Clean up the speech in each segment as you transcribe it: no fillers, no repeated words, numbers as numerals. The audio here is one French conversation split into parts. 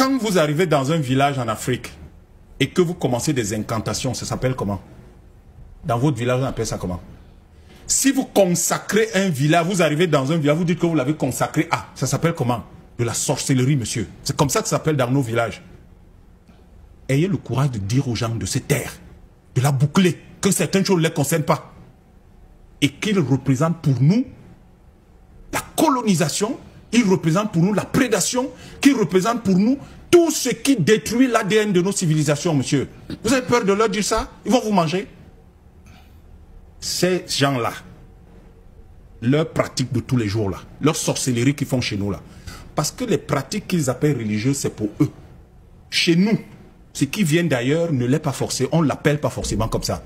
Quand vous arrivez dans un village en Afrique et que vous commencez des incantations, ça s'appelle comment? Dans votre village, on appelle ça comment? Si vous consacrez un village, vous arrivez dans un village, vous dites que vous l'avez consacré à, ça s'appelle comment? De la sorcellerie, monsieur. C'est comme ça que ça s'appelle dans nos villages. Ayez le courage de dire aux gens de se taire, de la boucler, que certaines choses ne les concernent pas. Et qu'ils représentent pour nous la colonisation, ils représentent pour nous la prédation, qu'ils représentent pour nous tout ce qui détruit l'ADN de nos civilisations, monsieur. Vous avez peur de leur dire ça? Ils vont vous manger. Ces gens-là, leur pratique de tous les jours là, leur sorcellerie qu'ils font chez nous là, parce que les pratiques qu'ils appellent religieuses, c'est pour eux. Chez nous, ce qui vient d'ailleurs ne l'est pas forcément, on ne l'appelle pas forcément comme ça.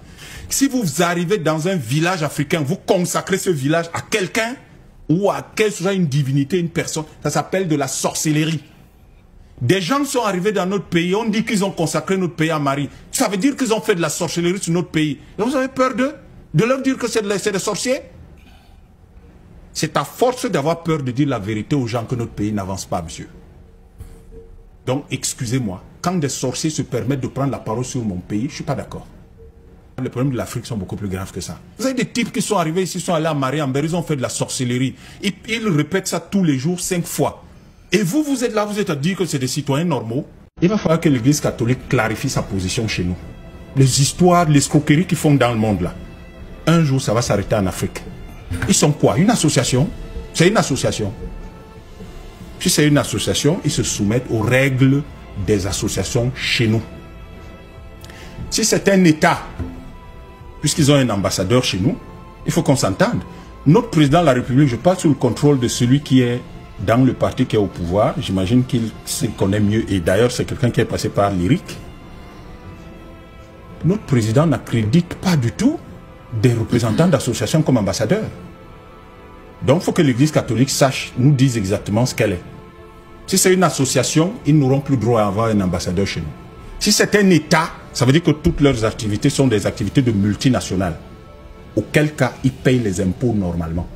Si vous arrivez dans un village africain, vous consacrez ce village à quelqu'un ou à quelle soit une divinité, une personne, ça s'appelle de la sorcellerie. Des gens sont arrivés dans notre pays, on dit qu'ils ont consacré notre pays à Marie. Ça veut dire qu'ils ont fait de la sorcellerie sur notre pays. Et vous avez peur d'eux? De leur dire que c'est des sorciers? C'est à force d'avoir peur de dire la vérité aux gens que notre pays n'avance pas, monsieur. Donc, excusez-moi, quand des sorciers se permettent de prendre la parole sur mon pays, je ne suis pas d'accord. Les problèmes de l'Afrique sont beaucoup plus graves que ça. Vous avez des types qui sont arrivés ici, sont allés à Marie-Amber, ils ont fait de la sorcellerie. Ils répètent ça tous les jours, 5 fois. Et vous, vous êtes là, vous êtes à dire que c'est des citoyens normaux. Il va falloir que l'Église catholique clarifie sa position chez nous. Les histoires, les escroqueries qu'ils font dans le monde là. Un jour, ça va s'arrêter en Afrique. Ils sont quoi? Une association? C'est une association. Si c'est une association, ils se soumettent aux règles des associations chez nous. Si c'est un État, puisqu'ils ont un ambassadeur chez nous, il faut qu'on s'entende. Notre président de la République, je parle sous le contrôle de celui qui est dans le parti qui est au pouvoir. J'imagine qu'il se connaît mieux. Et d'ailleurs, c'est quelqu'un qui est passé par l'IRIC. Notre président n'accrédite pas du tout des représentants d'associations comme ambassadeurs. Donc, il faut que l'Église catholique sache, nous dise exactement ce qu'elle est. Si c'est une association, ils n'auront plus droit à avoir un ambassadeur chez nous. Si c'est un État, ça veut dire que toutes leurs activités sont des activités de multinationales. Auquel cas, ils payent les impôts normalement.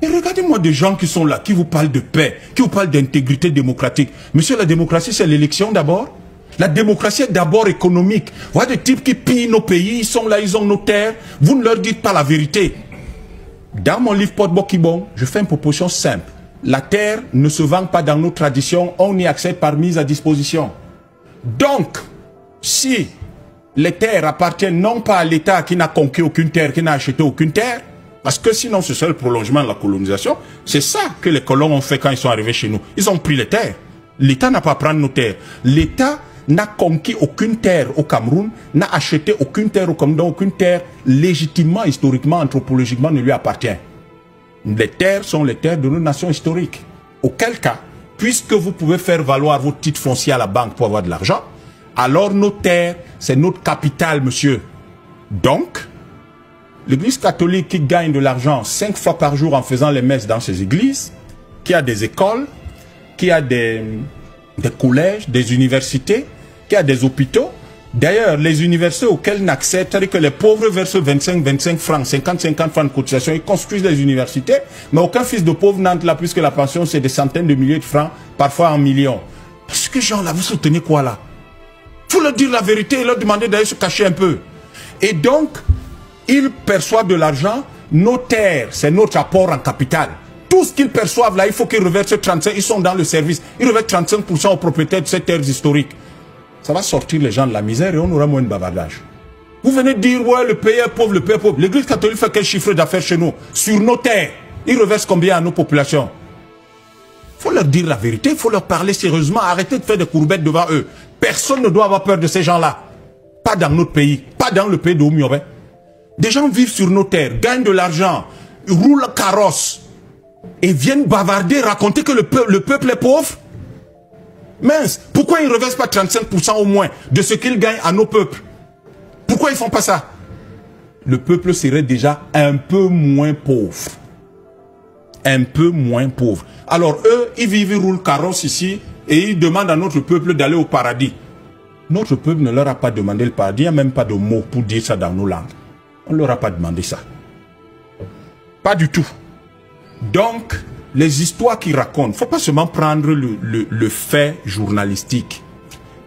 Et regardez-moi des gens qui sont là, qui vous parlent de paix, qui vous parlent d'intégrité démocratique. Monsieur, la démocratie, c'est l'élection d'abord. La démocratie est d'abord économique. Vous voyez des types qui pillent nos pays, ils sont là, ils ont nos terres. Vous ne leur dites pas la vérité. Dans mon livre Porte Bokibon, je fais une proposition simple. La terre ne se vend pas dans nos traditions, on y accède par mise à disposition. Donc, si les terres appartiennent non pas à l'État qui n'a conquis aucune terre, qui n'a acheté aucune terre, parce que sinon ce serait le prolongement de la colonisation, c'est ça que les colons ont fait quand ils sont arrivés chez nous. Ils ont pris les terres. L'État n'a pas pris nos terres. L'État n'a conquis aucune terre au Cameroun, n'a acheté aucune terre au Cameroun, aucune terre légitimement, historiquement, anthropologiquement ne lui appartient. Les terres sont les terres de nos nations historiques. Auquel cas, puisque vous pouvez faire valoir vos titres fonciers à la banque pour avoir de l'argent, alors nos terres, c'est notre capital, monsieur. Donc, l'Église catholique qui gagne de l'argent 5 fois par jour en faisant les messes dans ses églises, qui a des écoles, qui a des collèges, des universités, qui a des hôpitaux. D'ailleurs, les universités auxquelles n'accèdent, c'est-à-dire que les pauvres versent 25 francs, 50 francs de cotisation, ils construisent des universités, mais aucun fils de pauvre n'entre là, puisque la pension, c'est des centaines de milliers de francs, parfois en millions. Est-ce que gens-là, vous soutenez quoi là? Il faut leur dire la vérité et leur demander d'aller se cacher un peu. Et donc, ils perçoivent de l'argent, nos terres, c'est notre apport en capital. Tout ce qu'ils perçoivent là, il faut qu'ils reversent 35%, ils sont dans le service, ils reversent 35% aux propriétaires de ces terres historiques. Ça va sortir les gens de la misère et on aura moins de bavardage. Vous venez de dire, ouais, le pays est pauvre, le pays est pauvre. L'Église catholique fait quel chiffre d'affaires chez nous? Sur nos terres, ils reversent combien à nos populations? Il faut leur dire la vérité, il faut leur parler sérieusement, arrêtez de faire des courbettes devant eux. Personne ne doit avoir peur de ces gens-là. Pas dans notre pays, pas dans le pays de Oumiobe. Des gens vivent sur nos terres, gagnent de l'argent, roulent carrosse et viennent bavarder, raconter que le peuple est pauvre. Mince, pourquoi ils ne reversent pas 35% au moins de ce qu'ils gagnent à nos peuples? Pourquoi ils ne font pas ça? Le peuple serait déjà un peu moins pauvre. Un peu moins pauvre. Alors eux, ils vivent, ils roulent carrosse ici et ils demandent à notre peuple d'aller au paradis. Notre peuple ne leur a pas demandé le paradis, il n'y a même pas de mots pour dire ça dans nos langues. On ne leur a pas demandé ça. Pas du tout. Donc, les histoires qu'ils racontent, il ne faut pas seulement prendre le fait journalistique.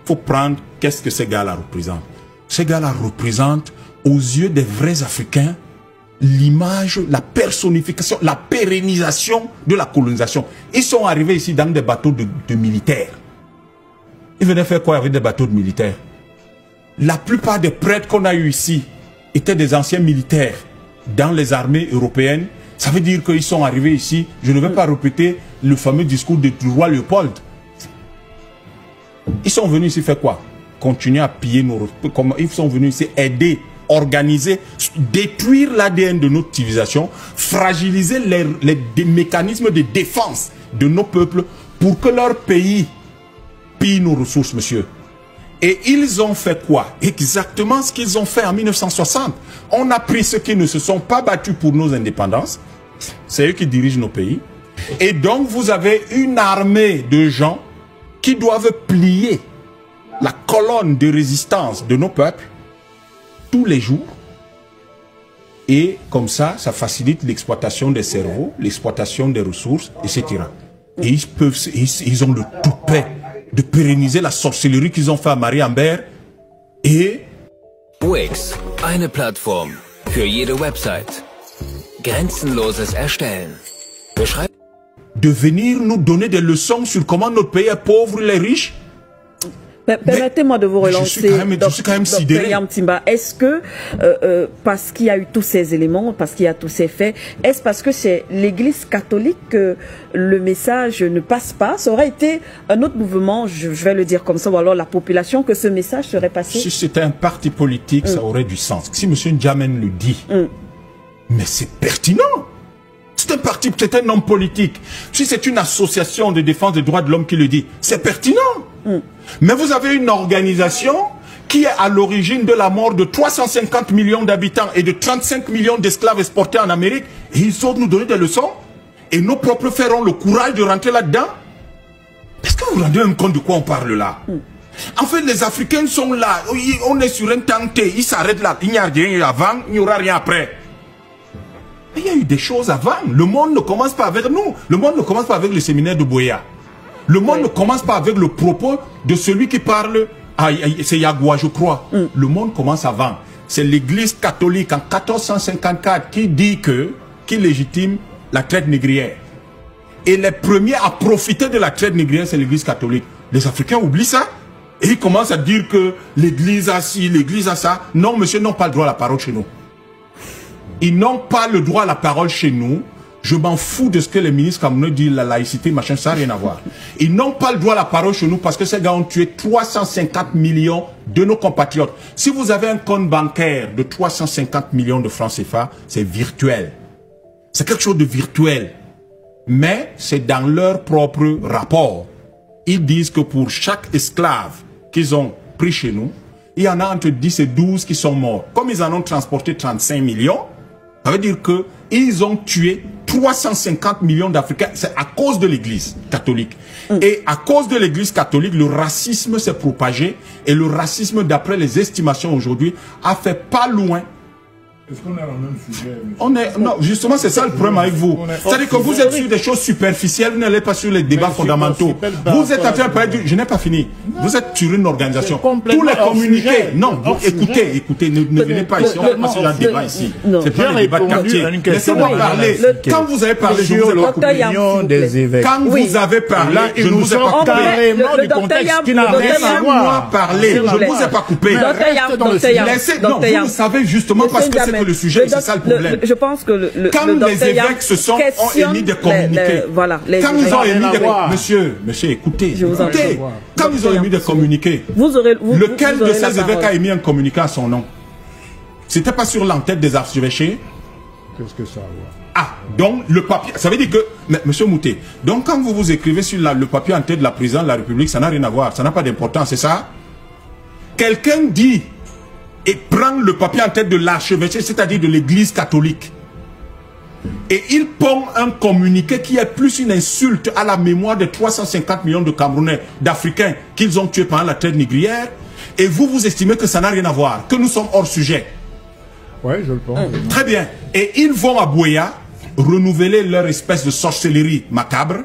Il faut prendre qu'est-ce que ces gars-là représentent. Ces gars-là représentent, aux yeux des vrais Africains, l'image, la personnification, la pérennisation de la colonisation. Ils sont arrivés ici dans des bateaux de militaires. Ils venaient faire quoi avec des bateaux de militaires? La plupart des prêtres qu'on a eu ici étaient des anciens militaires dans les armées européennes. Ça veut dire qu'ils sont arrivés ici. Je ne vais pas répéter le fameux discours du roi Léopold. Ils sont venus ici faire quoi? Continuer à piller nos... Ils sont venus ici aider, organiser, détruire l'ADN de notre civilisation, fragiliser les mécanismes de défense de nos peuples pour que leur pays pille nos ressources, monsieur. Et ils ont fait quoi? Exactement ce qu'ils ont fait en 1960. On a pris ceux qui ne se sont pas battus pour nos indépendances. C'est eux qui dirigent nos pays. Et donc, vous avez une armée de gens qui doivent plier la colonne de résistance de nos peuples tous les jours. Et comme ça, ça facilite l'exploitation des cerveaux, l'exploitation des ressources, etc. Et ils ont le toupet de pérenniser la sorcellerie qu'ils ont fait à Marie-Ambert et... Wix, eine Plattform für jede Website. Grenzenloses Erstellen. De venir nous donner des leçons sur comment notre pays est pauvre, il est riche. Permettez-moi de vous relancer, je suis quand même sidéré. Yamtimba. Est-ce que, parce qu'il y a eu tous ces éléments, parce qu'il y a tous ces faits, est-ce parce que c'est l'Église catholique que le message ne passe pas? Ça aurait été un autre mouvement, je vais le dire comme ça, ou alors la population, que ce message serait passé? Si c'était un parti politique, ça aurait du sens. Si M. N'Djamène le dit, mais c'est pertinent. C'est un parti, c'est un homme politique. Si c'est une association de défense des droits de l'homme qui le dit, c'est pertinent. Mais vous avez une organisation qui est à l'origine de la mort de 350 millions d'habitants et de 35 millions d'esclaves exportés en Amérique. Et ils sortent nous donner des leçons. Et nos propres frères ont le courage de rentrer là-dedans. Est-ce que vous vous rendez même compte de quoi on parle là? En fait, les Africains sont là. On est sur un temps T. Ils s'arrêtent là. Il n'y a rien avant, il n'y aura rien après. Mais il y a eu des choses avant. Le monde ne commence pas avec nous. Le monde ne commence pas avec le séminaire de Boya. Le monde ne commence pas avec le propos de celui qui parle, c'est Yagua, je crois. Le monde commence avant. C'est l'Église catholique en 1454 qui légitime la traite négrière. Et les premiers à profiter de la traite négrière, c'est l'Église catholique. Les Africains oublient ça. Et ils commencent à dire que l'Église a ci, l'Église a ça. Non, monsieur, ils n'ont pas le droit à la parole chez nous. Ils n'ont pas le droit à la parole chez nous. Je m'en fous de ce que les ministres camerounais disent, la laïcité, machin, ça n'a rien à voir. Ils n'ont pas le droit à la parole chez nous parce que ces gars ont tué 350 millions de nos compatriotes. Si vous avez un compte bancaire de 350 millions de francs CFA, c'est virtuel. C'est quelque chose de virtuel. Mais c'est dans leur propre rapport. Ils disent que pour chaque esclave qu'ils ont pris chez nous, il y en a entre 10 et 12 qui sont morts. Comme ils en ont transporté 35 millions, ça veut dire qu'ils ont tué 350 millions d'Africains. C'est à cause de l'Église catholique. Et à cause de l'Église catholique, le racisme s'est propagé. Et le racisme, d'après les estimations aujourd'hui, a fait pas loin. Est-ce qu'on est dans le même sujet? Non, justement, c'est ça le problème avec vous. C'est-à-dire que vous êtes sur des choses superficielles, vous n'allez pas sur les débats fondamentaux. Vous êtes en train de parler je n'ai pas fini. Vous êtes sur une organisation. Tous les communiqués. Non, écoutez, ne venez pas ici. On va pas sur un débat ici. C'est pas un débat de quartier. Laissez-moi parler. Quand vous avez parlé, je vous ai pas coupé. Quand vous avez parlé, je ne vous ai pas coupé. Le contexte qui n'a rien à voir. Laissez-moi parler, je ne vous ai pas coupé. Non, vous le savez justement parce que c'est que le sujet, c'est ça le problème. Je pense que quand les évêques ont émis des communiqués, quand ils ont émis des communiqués, monsieur, écoutez, quand ils ont émis des communiqués, lequel de ces évêques a émis un communiqué à son nom? C'était pas sur l'entête des archevêchés? Qu'est-ce que ça a à voir? Ah, donc le papier, ça veut dire que, monsieur Mouté, donc quand vous écrivez sur le papier en tête de la présidente de la République, ça n'a rien à voir, ça n'a pas d'importance, c'est ça? Quelqu'un dit et prend le papier en tête de l'archevêché, c'est-à-dire de l'Église catholique. Et il pond un communiqué qui est plus une insulte à la mémoire de 350 millions de Camerounais, d'Africains qu'ils ont tués pendant la traite négrière. Et vous estimez que ça n'a rien à voir, que nous sommes hors sujet. Oui, je le pense. Très bien. Et ils vont à Boya renouveler leur espèce de sorcellerie macabre,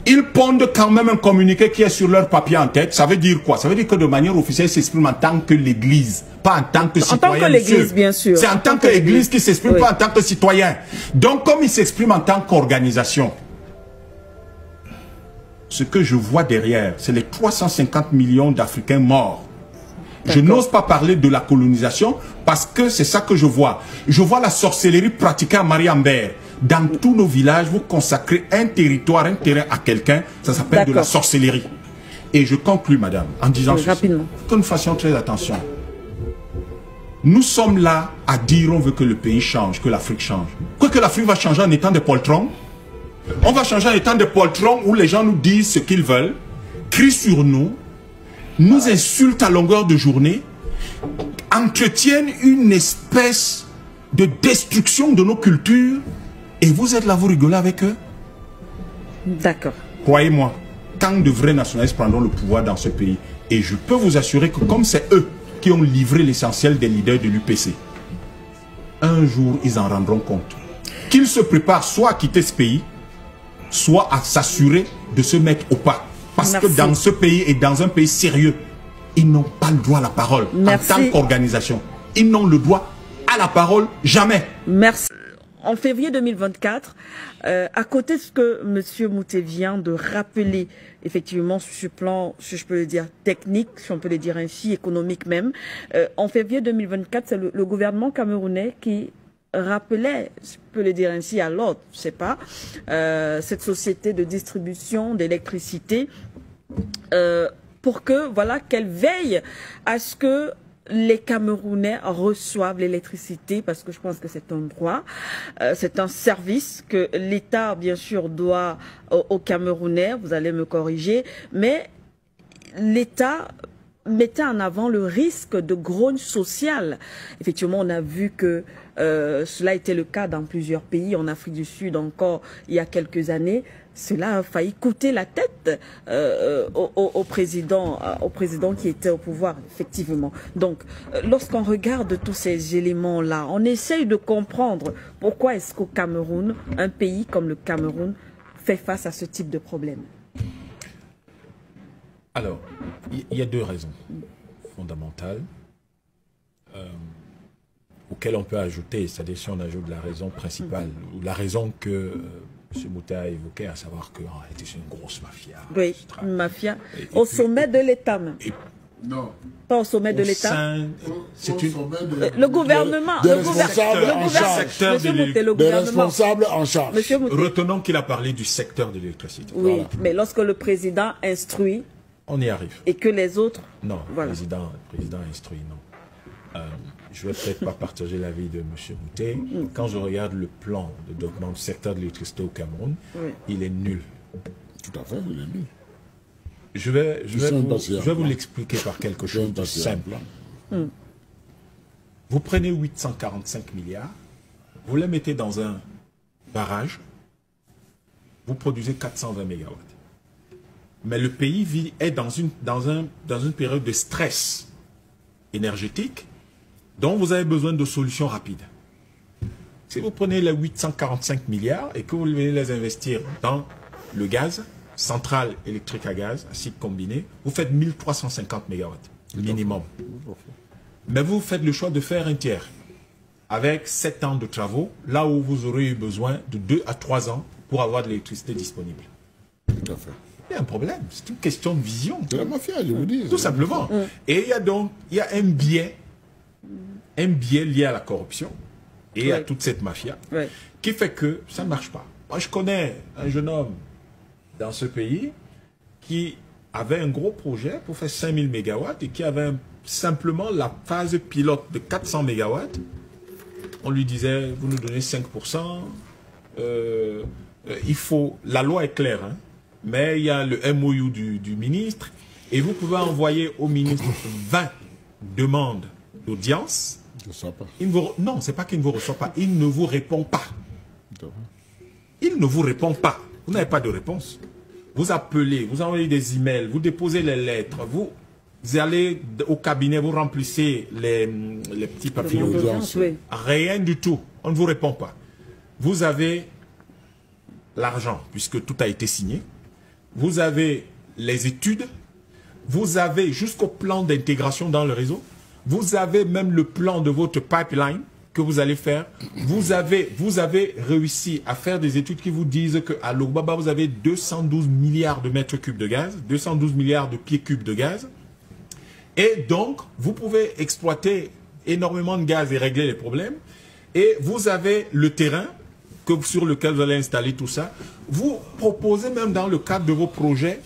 ils pondent quand même un communiqué qui est sur leur papier en tête. Ça veut dire quoi? Ça veut dire que de manière officielle, ils s'expriment en tant que l'Église, pas en tant que citoyen. En tant que l'Église, bien sûr. C'est en tant que l'Église qui s'exprime, pas en tant que citoyen. Donc, comme ils s'expriment en tant qu'organisation, ce que je vois derrière, c'est les 350 millions d'Africains morts. Je n'ose pas parler de la colonisation parce que c'est ça que je vois. Je vois la sorcellerie pratiquée à Marie-Ambert. Dans tous nos villages, vous consacrez un territoire, un terrain à quelqu'un, ça s'appelle de la sorcellerie. Et je conclus, madame, en disant ceci, que nous fassions très attention. Nous sommes là à dire on veut que le pays change, que l'Afrique change. Quoi que l'Afrique va changer en étant des poltrons, on va changer en étant des poltrons où les gens nous disent ce qu'ils veulent, crient sur nous, nous insultent à longueur de journée, entretiennent une espèce de destruction de nos cultures, et vous êtes là, vous rigolez avec eux? D'accord. Croyez-moi, tant de vrais nationalistes prendront le pouvoir dans ce pays, et je peux vous assurer que comme c'est eux qui ont livré l'essentiel des leaders de l'UPC, un jour ils en rendront compte. Qu'ils se préparent soit à quitter ce pays, soit à s'assurer de se mettre au pas. Parce que dans ce pays et dans un pays sérieux, ils n'ont pas le droit à la parole en tant qu'organisation. Ils n'ont le droit à la parole jamais. Merci. En février 2024, à côté de ce que M. Moutet vient de rappeler, effectivement, sur ce plan, si je peux le dire, technique, si on peut le dire ainsi, économique même, en février 2024, c'est le gouvernement camerounais qui rappelait, je peux le dire ainsi, à l'ordre, je sais pas, cette société de distribution d'électricité, pour que, voilà, qu'elle veille à ce que les Camerounais reçoivent l'électricité, parce que je pense que c'est un droit, c'est un service que l'État, bien sûr, doit aux Camerounais, vous allez me corriger, mais l'État mettait en avant le risque de grogne sociale. Effectivement, on a vu que cela était le cas dans plusieurs pays, en Afrique du Sud encore il y a quelques années. Cela a failli coûter la tête au président qui était au pouvoir, effectivement. Donc, lorsqu'on regarde tous ces éléments-là, on essaye de comprendre pourquoi est-ce qu'au Cameroun, un pays comme le Cameroun, fait face à ce type de problème. Alors, il y a deux raisons fondamentales auxquelles on peut ajouter, c'est-à-dire si on ajoute la raison principale, ou la raison que M. Moutet a évoquée, à savoir qu'en réalité c'est une grosse mafia. Oui, une mafia. Au sommet de l'État même. Non. Pas au sommet de l'État. C'est une... Le gouvernement. Des responsables en charge. Des responsables en charge. Retenons qu'il a parlé du secteur de l'électricité. Oui, voilà. Mais lorsque le président instruit... On y arrive. Et que les autres... Non, voilà. le président instruit, non. Je ne vais peut-être pas partager l'avis de M. Moutet. Quand je regarde le plan de développement du secteur de l'électricité au Cameroun, il est nul. Tout à fait, il est nul. Je vais vous l'expliquer par quelque chose de simple. Vous prenez 845 milliards, vous les mettez dans un barrage, vous produisez 420 mégawatts. Mais le pays est dans une période de stress énergétique, dont vous avez besoin de solutions rapides. Si vous prenez les 845 milliards et que vous voulez les investir dans le gaz, centrale électrique à gaz, à cycle combiné, vous faites 1350 mégawatts minimum. Mais vous faites le choix de faire un tiers, avec 7 ans de travaux, là où vous aurez eu besoin de 2 à 3 ans pour avoir de l'électricité disponible. Tout à fait. Il y a un problème, c'est une question de vision. C'est la mafia, je vous dis. Tout simplement. Et il y a un biais lié à la corruption et à toute cette mafia qui fait que ça ne marche pas. Moi, je connais un jeune homme dans ce pays qui avait un gros projet pour faire 5000 mégawatts et qui avait simplement la phase pilote de 400 mégawatts. On lui disait, vous nous donnez 5%, la loi est claire, hein, mais il y a le MOU du ministre et vous pouvez envoyer au ministre 20 demandes d'audience. Non, c'est pas qu'il ne vous reçoit pas, il ne vous répond pas. Il ne vous répond pas. Vous n'avez pas de réponse. Vous appelez, vous envoyez des emails, vous déposez les lettres, vous allez au cabinet, vous remplissez les petits papiers. Rien du tout. On ne vous répond pas. vous avez l'argent, puisque tout a été signé. Vous avez les études. Vous avez jusqu'au plan d'intégration dans le réseau. Vous avez même le plan de votre pipeline que vous allez faire. Vous avez réussi à faire des études qui vous disent qu'à Logbaba, vous avez 212 milliards de mètres cubes de gaz, 212 milliards de pieds cubes de gaz. Et donc, vous pouvez exploiter énormément de gaz et régler les problèmes. Et vous avez le terrain sur lequel vous allez installer tout ça. Vous proposez même dans le cadre de votre projet,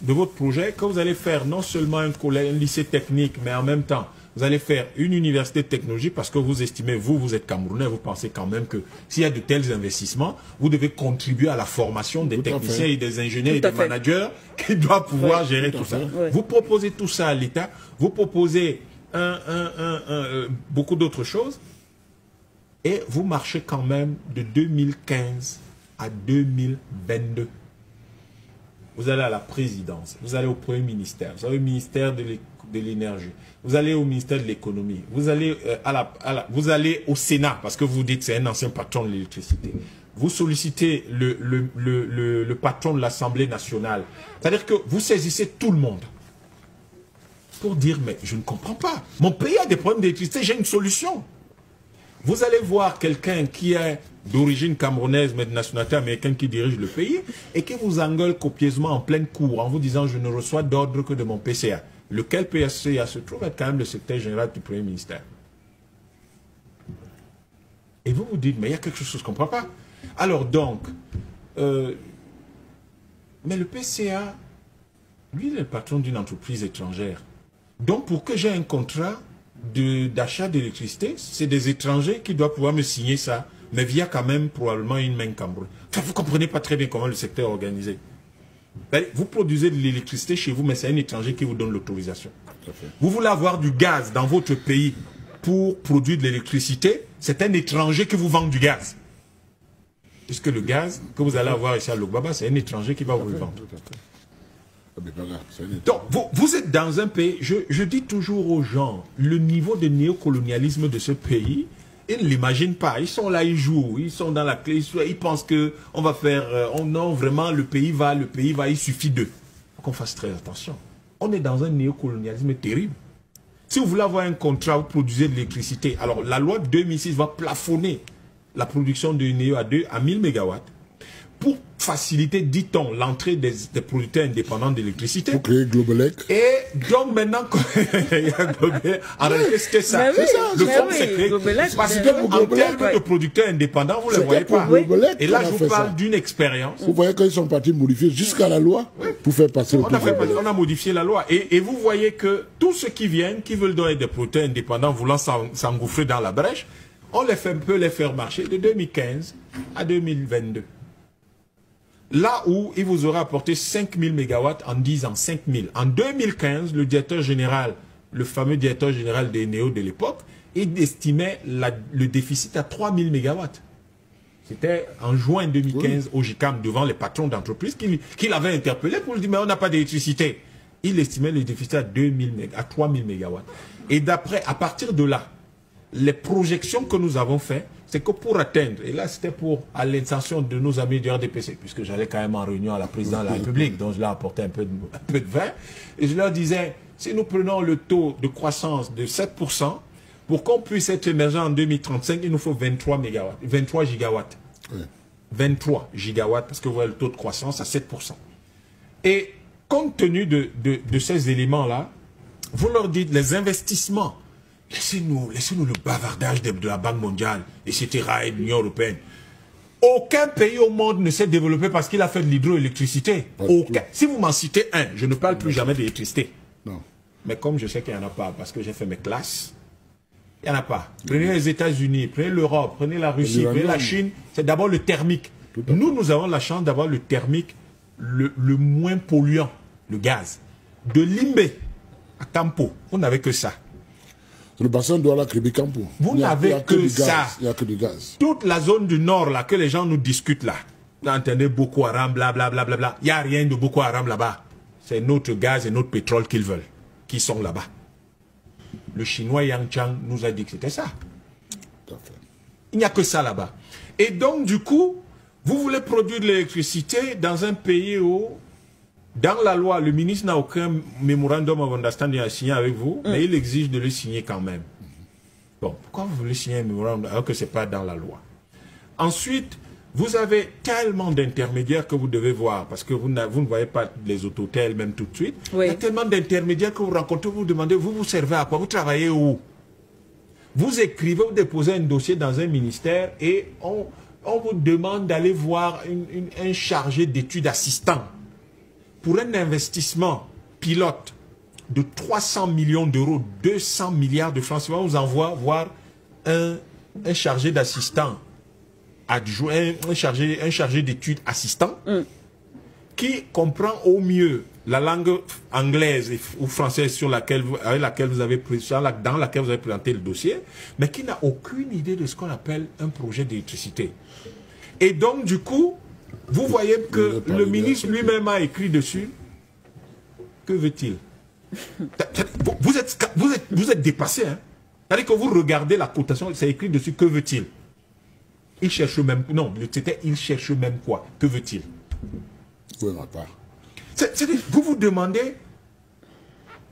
que vous allez faire non seulement un lycée technique, mais en même temps, vous allez faire une université de technologie parce que vous estimez, vous êtes Camerounais, vous pensez quand même que s'il y a de tels investissements, vous devez contribuer à la formation des techniciens et des ingénieurs et des managers qui doivent pouvoir gérer tout ça. Vous proposez tout ça à l'État, vous proposez beaucoup d'autres choses et vous marchez quand même de 2015 à 2022. Vous allez à la présidence, vous allez au premier ministère, vous allez au ministère de l'énergie, vous allez au ministère de l'économie, vous allez vous allez au Sénat, parce que vous dites que c'est un ancien patron de l'électricité. Vous sollicitez le patron de l'Assemblée nationale. C'est-à-dire que vous saisissez tout le monde pour dire, mais je ne comprends pas. Mon pays a des problèmes d'électricité, j'ai une solution. Vous allez voir quelqu'un qui est d'origine camerounaise, mais de nationalité américaine qui dirige le pays, et qui vous engueule copieusement en pleine cour, en vous disant, je ne reçois d'ordre que de mon PCA. Lequel PCA se trouve être quand même le secrétaire général du Premier ministère. Et vous vous dites, mais il y a quelque chose que je ne comprends pas. Alors donc, mais le PCA, lui, il est le patron d'une entreprise étrangère. Donc, pour que j'ai un contrat d'achat d'électricité, c'est des étrangers qui doivent pouvoir me signer ça, mais via quand même probablement une main Cameroun. Enfin, vous ne comprenez pas très bien comment le secteur est organisé. Vous produisez de l'électricité chez vous, mais c'est un étranger qui vous donne l'autorisation. Vous voulez avoir du gaz dans votre pays pour produire de l'électricité, c'est un étranger qui vous vend du gaz. Puisque le gaz que vous allez avoir ici à Logbaba, c'est un étranger qui va vous le vendre. Donc, vous êtes dans un pays, je dis toujours aux gens, le niveau de néocolonialisme de ce pays, ils ne l'imaginent pas. Ils sont là, ils jouent, ils sont dans la clé, ils pensent qu'on va faire, non, vraiment, le pays va, il suffit d'eux. Il faut qu'on fasse très attention. On est dans un néocolonialisme terrible. Si vous voulez avoir un contrat, vous produisez de l'électricité. Alors, la loi de 2006 va plafonner la production de néo à 1000 MW. Pour faciliter, dit-on, l'entrée des producteurs indépendants d'électricité. Pour créer Globalec. Et donc maintenant, en réalité, c'était ça. Oui, le fonds s'est créé. Parce qu'en termes de producteurs indépendants, vous ne les voyez pas. Et là, je vous parle d'une expérience. Vous voyez qu'ils sont partis modifier jusqu'à la loi pour faire passer le pouvoir. On a modifié la loi. Et vous voyez que tous ceux qui viennent, qui veulent donner des producteurs indépendants, voulant s'engouffrer dans la brèche, on peut les faire marcher de 2015 à 2022. Là où il vous aura apporté 5000 MW en 10 ans, 5000. En 2015, le directeur général, le fameux directeur général des Néo de l'époque, il estimait le déficit à 3000 MW. C'était en juin 2015 au GICAM devant les patrons d'entreprise qu'il avait interpellé pour lui dire mais on n'a pas d'électricité. Il estimait le déficit à 3000 MW. Et à partir de là, les projections que nous avons faites, c'est que pour atteindre, et là c'était à l'intention de nos amis du RDPC, puisque j'allais quand même en réunion à la présidence de la République, dont je leur apportais un peu de vin, et je leur disais, si nous prenons le taux de croissance de 7%, pour qu'on puisse être émergent en 2035, il nous faut 23 gigawatts. Oui. 23 gigawatts, parce que vous voyez le taux de croissance à 7%. Et compte tenu de ces éléments-là, vous leur dites les investissements. Laissez-nous le bavardage de la Banque mondiale, etc., et de l'Union européenne. Aucun pays au monde ne s'est développé parce qu'il a fait de l'hydroélectricité. Aucun. Si vous m'en citez un, je ne parle plus jamais d'électricité. Non. Mais comme je sais qu'il n'y en a pas, parce que j'ai fait mes classes, il n'y en a pas. Prenez les États-Unis, prenez l'Europe, prenez la Russie, prenez la Chine, c'est d'abord le thermique. Nous avons la chance d'avoir le thermique le moins polluant, le gaz. De Limbé à Campo, vous n'avez que ça. Le bassin de la Crébé-Campo. Vous n'avez que ça. Il n'y a que du gaz. Toute la zone du nord, là, que les gens nous discutent là. Vous entendez Boko Haram, blablabla. Bla, bla, bla. Il n'y a rien de Boko Haram là-bas. C'est notre gaz et notre pétrole qu'ils veulent, qui sont là-bas. Le Chinois Yang Chang nous a dit que c'était ça. Il n'y a que ça là-bas. Et donc, du coup, Vous voulez produire de l'électricité dans un pays où, dans la loi, le ministre n'a aucun memorandum of understanding à signer avec vous, mais il exige de le signer quand même. Bon, pourquoi vous voulez signer un memorandum alors que ce n'est pas dans la loi? Ensuite, vous avez tellement d'intermédiaires que vous devez voir, parce que vous ne voyez pas les autotels même tout de suite. Oui. Il y a tellement d'intermédiaires que vous rencontrez, vous vous demandez, vous vous servez à quoi? Vous travaillez où? Vous écrivez, vous déposez un dossier dans un ministère et on vous demande d'aller voir un chargé d'études assistant pour un investissement pilote de 300 millions d'euros, 200 milliards de francs. On vous envoie voir un chargé d'assistant adjoint, un chargé d'études assistant qui comprend au mieux la langue anglaise ou française dans laquelle vous avez présenté le dossier, mais qui n'a aucune idée de ce qu'on appelle un projet d'électricité. Et donc, du coup, vous voyez que le ministre lui-même a écrit dessus. Que veut-il? Vous êtes dépassé, hein? C'est-à-dire que vous regardez la cotation, c'est écrit dessus, que veut-il? Il cherche même... Non, il cherche même quoi? Que veut-il? Oui, ma part. C'est-à-dire, vous vous demandez,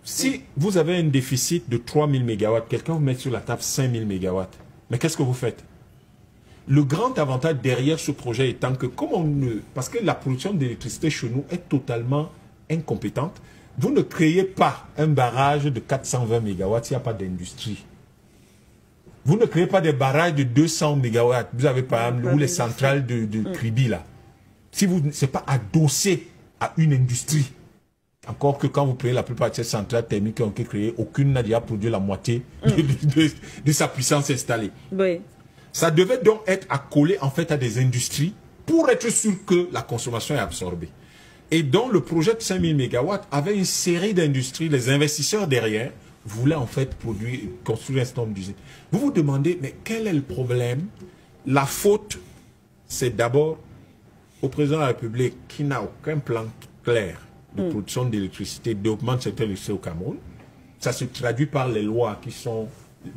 si vous avez un déficit de 3000 MW, quelqu'un vous met sur la table 5000 MW, mais qu'est-ce que vous faites? Le grand avantage derrière ce projet étant que, comme on ne... Parce que la production d'électricité chez nous est totalement incompétente, vous ne créez pas un barrage de 420 MW s'il n'y a pas d'industrie. Vous ne créez pas des barrages de 200 MW. Vous avez par exemple les centrales de Kribi là. Si vous, c'est pas adossé à une industrie. Encore que quand vous prenez la plupart de ces centrales thermiques qui ont été créées, aucune n'a déjà produit la moitié de sa puissance installée. Oui. Ça devait donc être accolé en fait à des industries pour être sûr que la consommation est absorbée. Et donc le projet de 5000 MW avait une série d'industries, les investisseurs derrière voulaient en fait construire un certain nombre d'usines. Vous vous demandez, mais quel est le problème? La faute, c'est d'abord au président de la République qui n'a aucun plan clair de production d'électricité, développement de cette électricité au Cameroun. Ça se traduit par les lois qui sont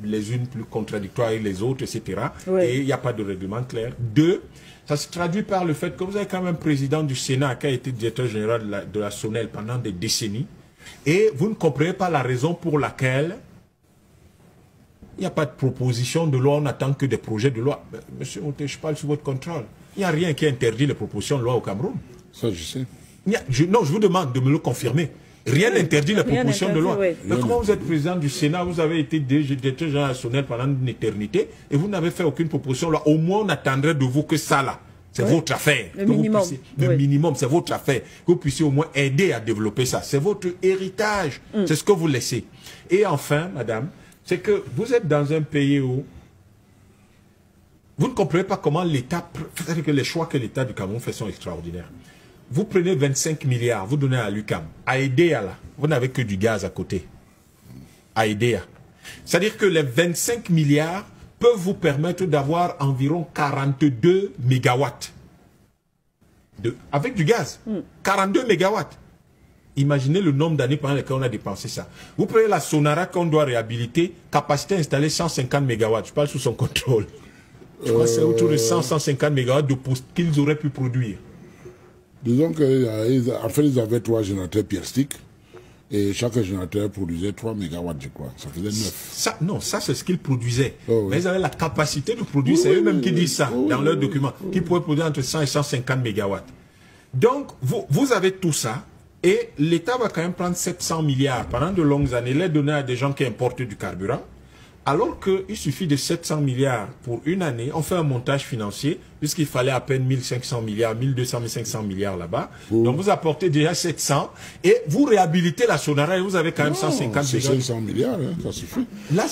les unes plus contradictoires que les autres, etc. Oui. Et il n'y a pas de règlement clair. Deux, ça se traduit par le fait que vous avez quand même un président du Sénat qui a été directeur général de la SONEL pendant des décennies. Et vous ne comprenez pas la raison pour laquelle il n'y a pas de proposition de loi, on n'attend que des projets de loi. Mais, monsieur Mouté, je parle sous votre contrôle. Il n'y a rien qui interdit les propositions de loi au Cameroun. Ça, je sais. Non, je vous demande de me le confirmer. Rien n'interdit les propositions de loi. Oui. Mais comment vous êtes président du Sénat, vous avez été directeur général pendant une éternité et vous n'avez fait aucune proposition de loi. Au moins, on attendrait de vous que ça, là, c'est votre affaire. Le minimum. Le minimum, c'est votre affaire. Que vous puissiez au moins aider à développer ça. C'est votre héritage. C'est ce que vous laissez. Et enfin, madame, c'est que vous êtes dans un pays où vous ne comprenez pas comment l'État... C'est-à-dire que les choix que l'État du Cameroun fait sont extraordinaires. Vous prenez 25 milliards, vous donnez à l'UQAM. À EDEA, là, vous n'avez que du gaz à côté. À EDEA. C'est-à-dire que les 25 milliards peuvent vous permettre d'avoir environ 42 mégawatts. Avec du gaz. 42 mégawatts. Imaginez le nombre d'années pendant lesquelles on a dépensé ça. Vous prenez la Sonara qu'on doit réhabiliter, capacité installée 150 mégawatts. Je parle sous son contrôle. Je crois que c'est autour de 100-150 mégawatts de qu'ils auraient pu produire. Disons qu'en fait, ils avaient 3 générateurs Pierre-Stick et chaque générateur produisait 3 mégawatts, je crois. Ça faisait 9. Non, ça c'est ce qu'ils produisaient. Oh, oui. Mais ils avaient la capacité de produire, c'est eux-mêmes qui disent ça dans leurs documents, qui pouvaient produire entre 100 et 150 mégawatts. Donc, vous avez tout ça et l'État va quand même prendre 700 milliards pendant de longues années, les donner à des gens qui importent du carburant. Alors qu'il suffit de 700 milliards pour une année, on fait un montage financier, puisqu'il fallait à peine 1500 milliards, 1200, 1500 milliards là-bas. Donc vous apportez déjà 700 et vous réhabilitez la Sonara et vous avez quand même 150 milliards. 500 milliards, hein, ça suffit. Là,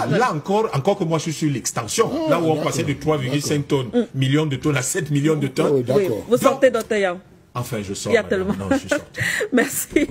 là encore que moi je suis sur l'extension, là où on passait de 3,5 tonnes, millions de tonnes à 7 millions de tonnes. Oui, vous sortez d'Ottawa. Enfin, je sors. Il y a tellement. Non, je suis sorti. Merci.